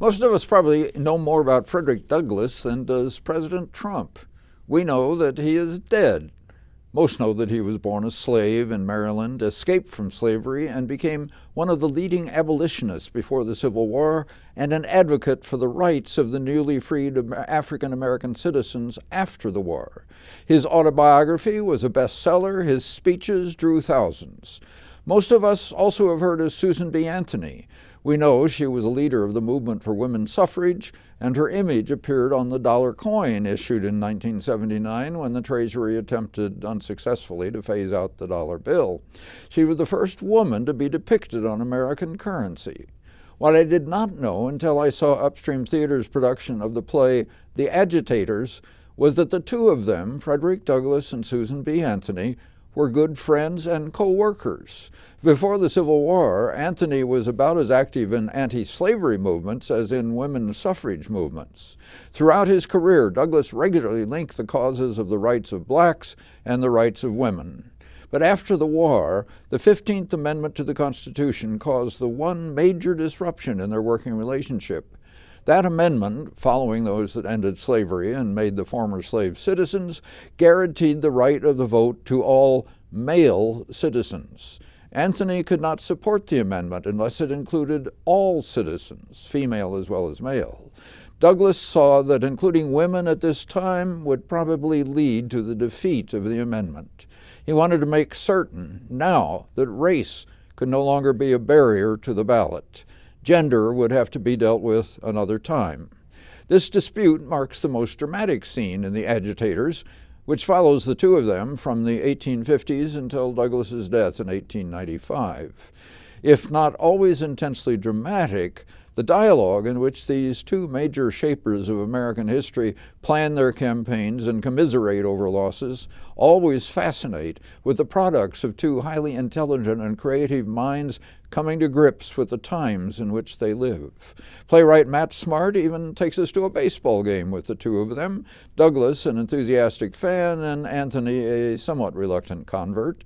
Most of us probably know more about Frederick Douglass than does President Trump. We know that he is dead. Most know that he was born a slave in Maryland, escaped from slavery, and became one of the leading abolitionists before the Civil War and an advocate for the rights of the newly freed African American citizens after the war. His autobiography was a bestseller. His speeches drew thousands. Most of us also have heard of Susan B. Anthony. We know she was a leader of the movement for women's suffrage, and her image appeared on the dollar coin issued in 1979 when the Treasury attempted unsuccessfully to phase out the dollar bill. She was the first woman to be depicted on American currency. What I did not know until I saw Upstream Theater's production of the play The Agitators was that the two of them, Frederick Douglass and Susan B. Anthony, were good friends and co-workers. Before the Civil War, Anthony was about as active in anti-slavery movements as in women's suffrage movements. Throughout his career, Douglass regularly linked the causes of the rights of blacks and the rights of women. But after the war, the 15th Amendment to the Constitution caused the one major disruption in their working relationship. That amendment, following those that ended slavery and made the former slave citizens, guaranteed the right of the vote to all male citizens. Anthony could not support the amendment unless it included all citizens, female as well as male. Douglass saw that including women at this time would probably lead to the defeat of the amendment. He wanted to make certain now that race could no longer be a barrier to the ballot. Gender would have to be dealt with another time. This dispute marks the most dramatic scene in The Agitators, which follows the two of them from the 1850s until Douglass's death in 1895. If not always intensely dramatic, the dialogue in which these two major shapers of American history plan their campaigns and commiserate over losses always fascinate, with the products of two highly intelligent and creative minds coming to grips with the times in which they live. Playwright Matt Smart even takes us to a baseball game with the two of them, Douglass an enthusiastic fan and Anthony a somewhat reluctant convert.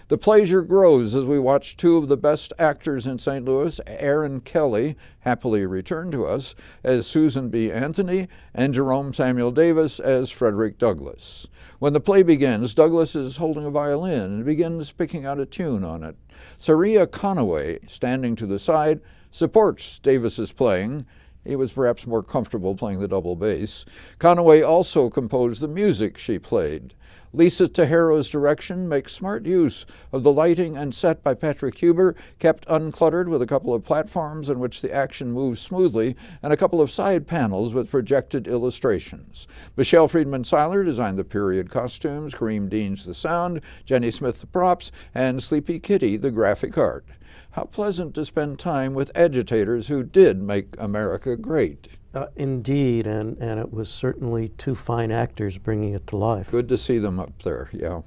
The pleasure grows as we watch two of the best actors in St. Louis, Aaron Kelly, happily returned to us, as Susan B. Anthony, and Jerome Samuel Davis as Frederick Douglass. When the play begins, Douglass is holding a violin and begins picking out a tune on it. Saria Conaway, standing to the side, supports Davis's playing. He was perhaps more comfortable playing the double bass. Conaway also composed the music she played. Lisa Tejero's direction makes smart use of the lighting and set by Patrick Huber, kept uncluttered with a couple of platforms in which the action moves smoothly and a couple of side panels with projected illustrations. Michelle Friedman Seiler designed the period costumes, Kareem Deans the sound, Jenny Smith the props, and Sleepy Kitty the graphic art. How pleasant to spend time with agitators who did make America great. Indeed, and it was certainly two fine actors bringing it to life. Good to see them up there, yeah.